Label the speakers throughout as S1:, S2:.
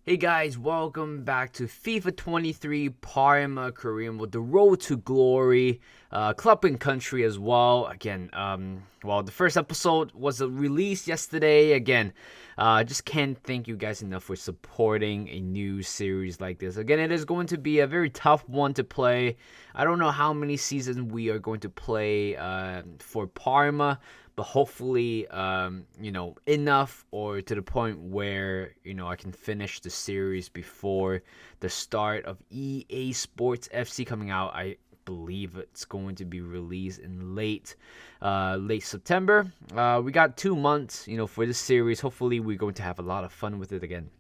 S1: Hey guys, welcome back to FIFA 23 Parma Korean with the road to glory, club and country as well. Again, the first episode was released yesterday. Again, just can't thank you guys enough for supporting a new series like this. Again, it is going to be a very tough one to play. I don't know how many seasons we are going to play for Parma, but hopefully, enough or to the point where, I can finish the series before the start of EA Sports FC coming out. I believe it's going to be released in late September. We got 2 months, for this series. Hopefully, we're going to have a lot of fun with it again.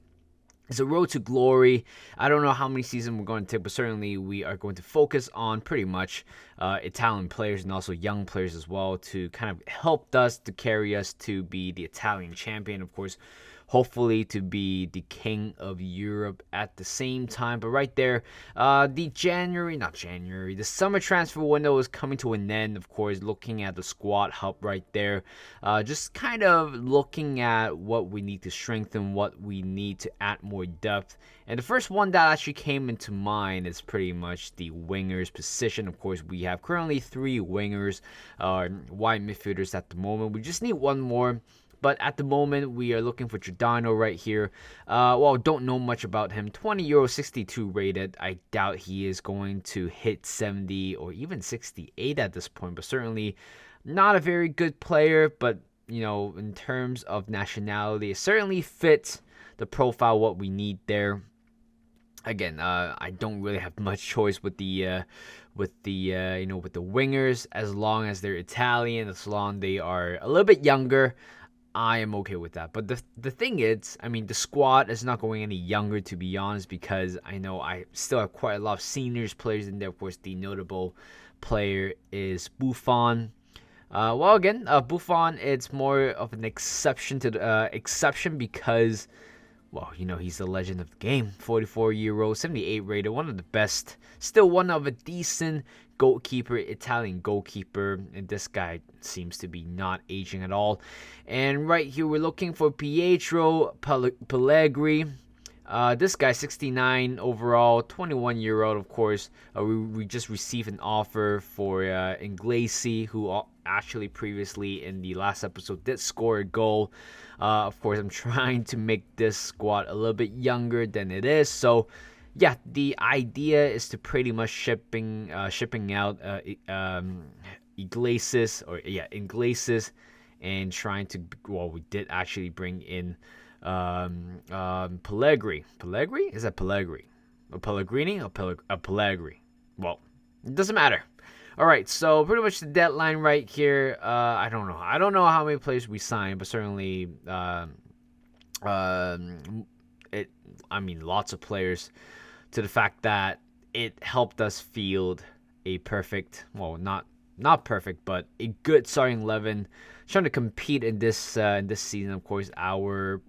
S1: It's a road to glory. I don't know how many seasons we're going to take, but certainly we are going to focus on pretty much Italian players and also young players as well to kind of help us to carry us to be the Italian champion, of course. Hopefully to be the king of Europe at the same time. But right there, the summer transfer window is coming to an end. Of course, looking at the squad help right there. Just kind of looking at what we need to strengthen, what we need to add more depth. And the first one that actually came into mind is pretty much the wingers position. Of course, we have currently 3 wingers, wide midfielders at the moment. We just need one more. But at the moment, we are looking for Giordano right here. Don't know much about him. 20 euro, 62 rated. I doubt he is going to hit 70 or even 68 at this point. But certainly not a very good player. But, in terms of nationality, it certainly fits the profile, what we need there. Again, I don't really have much choice with the wingers, as long as they're Italian, as long as they are a little bit younger. I am okay with that. But the thing is, the squad is not going any younger, to be honest, because I know I still have quite a lot of seniors players in there. Of course, the notable player is Buffon. Buffon, it's more of an exception to the exception because, he's the legend of the game. 44-year-old, 78 rated, one of the best, still one of a decent goalkeeper, Italian goalkeeper, and this guy seems to be not aging at all. And right here, we're looking for Pietro Pellegrini. This guy, 69 overall, 21-year-old, of course. We just received an offer for Inglesi, who actually previously in the last episode did score a goal. Of course, I'm trying to make this squad a little bit younger than it is. So, yeah, the idea is to pretty much shipping out Iglesias, and trying to. Well, we did actually bring in Pellegrini. Pellegrini? Is that Pellegrini? A Pellegrini or Pellegrini? Well, it doesn't matter. All right, so pretty much the deadline right here. I don't know. I don't know how many players we signed, but certainly, lots of players. To the fact that it helped us field a perfect, not perfect, but a good starting 11, trying to compete in this season. Of course, our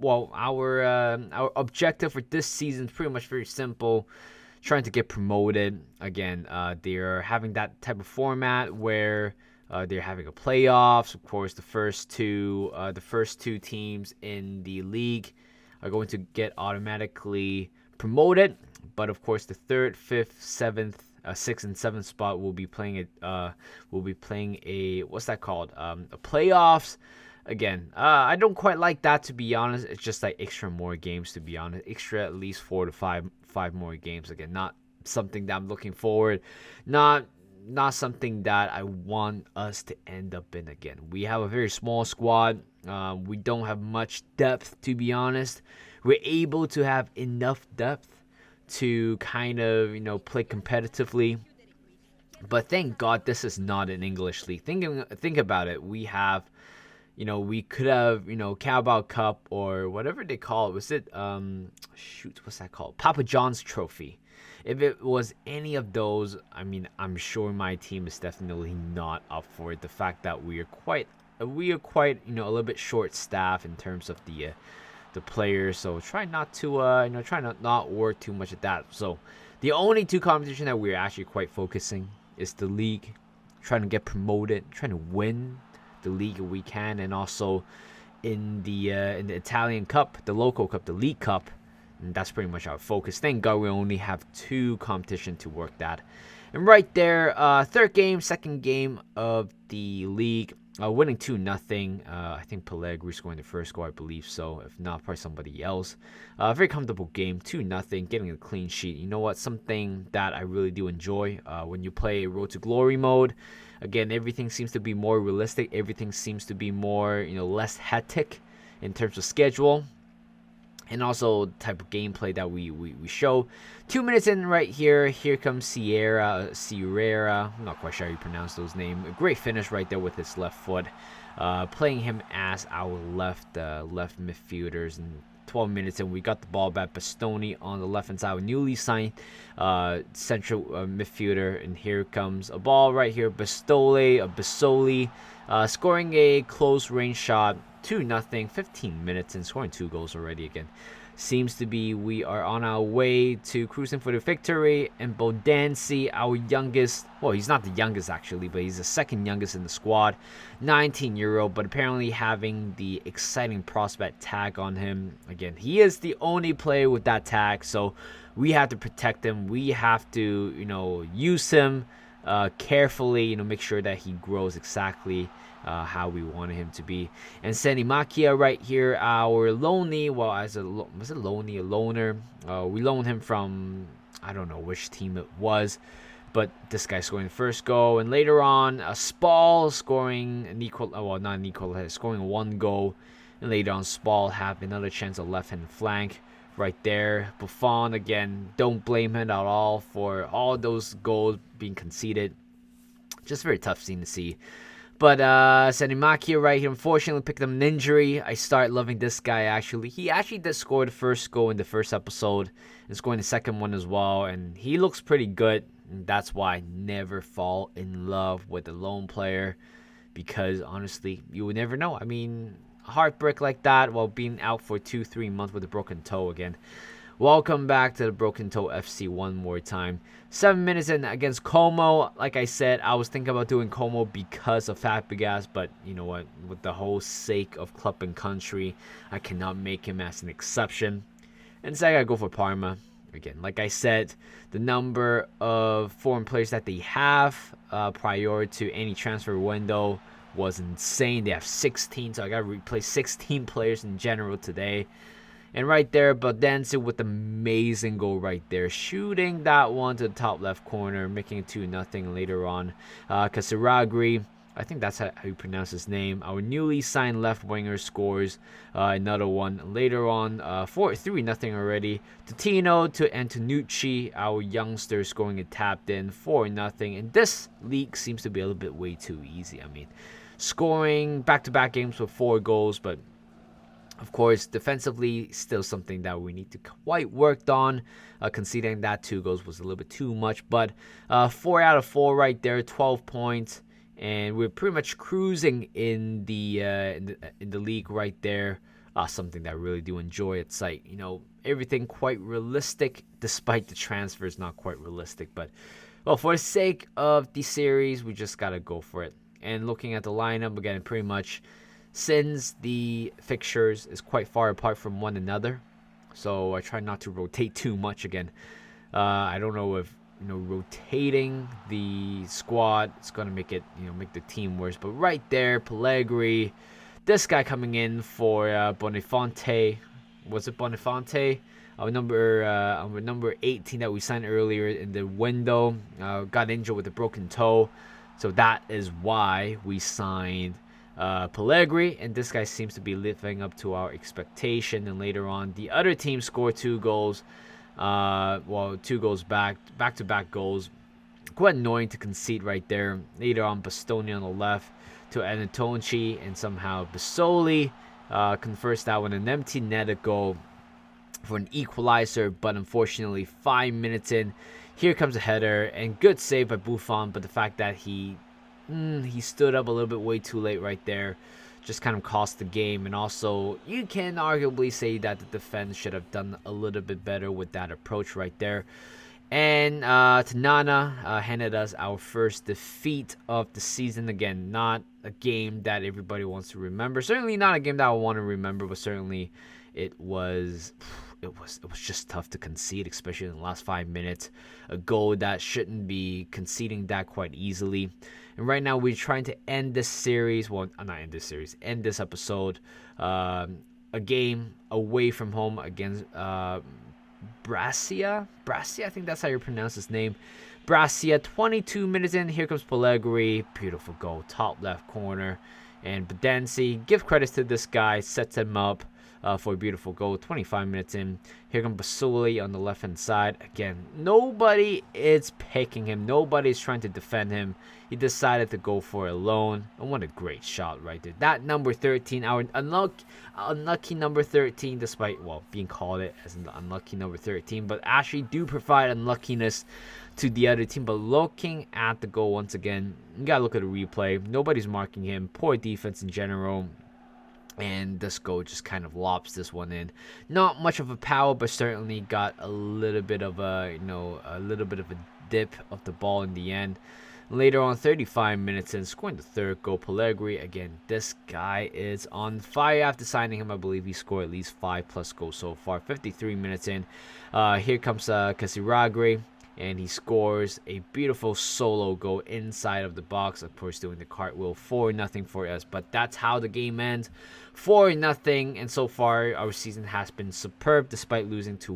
S1: objective for this season is pretty much very simple. Trying to get promoted. Again, they're having that type of format where they're having a playoffs. Of course, the first two teams in the league are going to get automatically promoted. But of course, the 3rd, 5th, 7th, 6th, and 7th spot will be playing it. Will be playing a what's that called? A playoffs. Again, I don't quite like that, to be honest. It's just like extra more games, to be honest. Extra at least 4 to 5 more games. Again, not something that I'm looking forward. Not something that I want us to end up in again. We have a very small squad. We don't have much depth, to be honest. We're able to have enough depth to kind of, play competitively. But thank God this is not an English league. Think about it. We have, we could have, Carabao Cup or whatever they call it. Was it, what's that called? Papa John's Trophy. If it was any of those, I'm sure my team is definitely not up for it. The fact that we are quite, a little bit short staff in terms of the players, so try not to not work too much at that. So the only 2 competitions that we're actually quite focusing is the league, trying to get promoted, trying to win the league if we can, and also in the Italian Cup, the local cup, the League Cup, And that's pretty much our focus. Thank God we only have 2 competition to work that. And right there, third game, second game of the league, winning 2-0. I think Pellegrini scoring the first goal, I believe so. If not, probably somebody else. Very comfortable game, 2-0, getting a clean sheet. You know what? Something that I really do enjoy when you play Road to Glory mode. Again, everything seems to be more realistic. Everything seems to be more, less hectic in terms of schedule. And also the type of gameplay that we show. 2 minutes in right here. Here comes Sierra. I'm not quite sure how you pronounce those names. A great finish right there with his left foot. Playing him as our left midfielders. And 12 minutes in, we got the ball back. Bastoni on the left-hand side. Newly signed central midfielder. And here comes a ball right here. Basoli. Scoring a close-range shot. 2-0, 15 minutes and scoring 2 goals already again. Seems to be we are on our way to cruising for the victory. And Bodanci, our youngest, well, he's not the youngest actually, but he's the second youngest in the squad. 19-year-old, but apparently having the exciting prospect tag on him. Again, he is the only player with that tag, so we have to protect him. We have to, use him carefully, make sure that he grows exactly how we wanted him to be. And Senimakia right here, our Loanee, well, was it Loanee, a loaner? We loaned him from, I don't know which team it was, but this guy scoring the first goal. And later on, Spall scoring scoring 1 goal. And later on, Spall have another chance of left-hand flank right there. Buffon, again, don't blame him at all for all those goals being conceded. Just very tough scene to see. But Senimakia right here, unfortunately picked up an injury. I start loving this guy actually. He actually did score the first goal in the first episode and scoring the second one as well. And he looks pretty good. And that's why I never fall in love with a lone player. Because honestly, you would never know. I mean, heartbreak like that while being out for 2-3 months with a broken toe again. Welcome back to the Broken Toe FC one more time. 7 minutes in against Como. Like I said, I was thinking about doing Como because of Fabregas, but you know what? With the whole sake of club and country, I cannot make him as an exception. And so I gotta go for Parma. Again, like I said, the number of foreign players that they have prior to any transfer window was insane. They have 16, so I gotta replace 16 players in general today. And right there, Bodanci with amazing goal right there. Shooting that one to the top left corner, making it 2-0 later on. Casiraghi, I think that's how you pronounce his name. Our newly signed left winger scores another one later on. 3-0 already. Totino to Antonucci, our youngster, scoring a tapped in 4-0. And this league seems to be a little bit way too easy. I mean, scoring back-to-back games with 4 goals, but of course, defensively, still something that we need to quite work on. Conceding that 2 goals was a little bit too much. But 4 out of 4 right there, 12 points. And we're pretty much cruising in the league right there. Something that I really do enjoy. It's like, everything quite realistic, despite the transfers not quite realistic. But, well, for the sake of the series, we just got to go for it. And looking at the lineup, again, pretty much since the fixtures is quite far apart from one another, so I try not to rotate too much again. I don't know if rotating the squad is gonna make it make the team worse. But right there, Pellegrini, this guy coming in for Boniface. Was it Boniface? Our number 18 that we signed earlier in the window got injured with a broken toe, so that is why we signed Pellegrini, and this guy seems to be living up to our expectation. And later on, the other team scored 2 goals. 2 goals back-to-back goals. Quite annoying to concede right there. Later on, Bastoni on the left to Antonci, and somehow Basoli converts that one, an empty netted goal for an equalizer. But unfortunately, 5 minutes in, here comes a header, and good save by Buffon. But the fact that he stood up a little bit way too late right there just kind of cost the game. And also, you can arguably say that the defense should have done a little bit better with that approach right there. And Tanana handed us our first defeat of the season. Again, not a game that everybody wants to remember. Certainly not a game that I want to remember, but certainly it was it was just tough to concede, especially in the last 5 minutes. A goal that shouldn't be conceding that quite easily. And right now we're trying to end this series. Well, not end this series. End this episode. A game away from home against Brescia. Brescia, I think that's how you pronounce his name. Brescia. 22 minutes in. Here comes Pellegrini. Beautiful goal, top left corner. And Bedensi, give credits to this guy, sets him up for a beautiful goal. 25 minutes in. Here comes Basuli on the left-hand side. Again, nobody is picking him. Nobody's trying to defend him. He decided to go for a loan. And what a great shot right there. That number 13, our unlucky number 13, despite, well, being called it as an unlucky number 13, but actually do provide unluckiness to the other team. But looking at the goal once again, you gotta look at the replay. Nobody's marking him. Poor defense in general. And this goal just kind of lops this one in. Not much of a power, but certainly got a little bit of a dip of the ball in the end. Later on, 35 minutes in, scoring the third goal. Pellegrini, again, this guy is on fire. After signing him, I believe he scored at least 5+ goals so far. 53 minutes in, here comes Casiraghi. And he scores a beautiful solo goal inside of the box. Of course, doing the cartwheel. 4-0 for us. But that's how the game ends. 4-0. And so far, our season has been superb despite losing to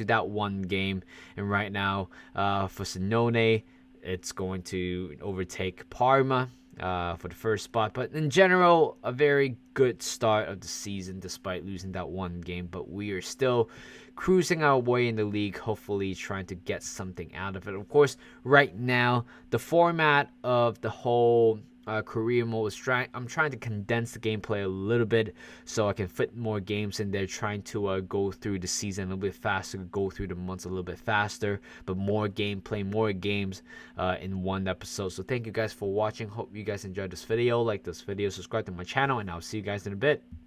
S1: that one game. And right now, for Loanee, it's going to overtake Parma for the first spot. But in general, a very good start of the season despite losing that one game. But we are still cruising our way in the league, hopefully trying to get something out of it. Of course, right now, the format of the whole career mode I'm trying to condense the gameplay a little bit so I can fit more games in there, trying to go through the season a little bit faster, go through the months a little bit faster, but more gameplay, more games in one episode. So thank you guys for watching. Hope you guys enjoyed this video. Like this video, subscribe to my channel, and I'll see you guys in a bit.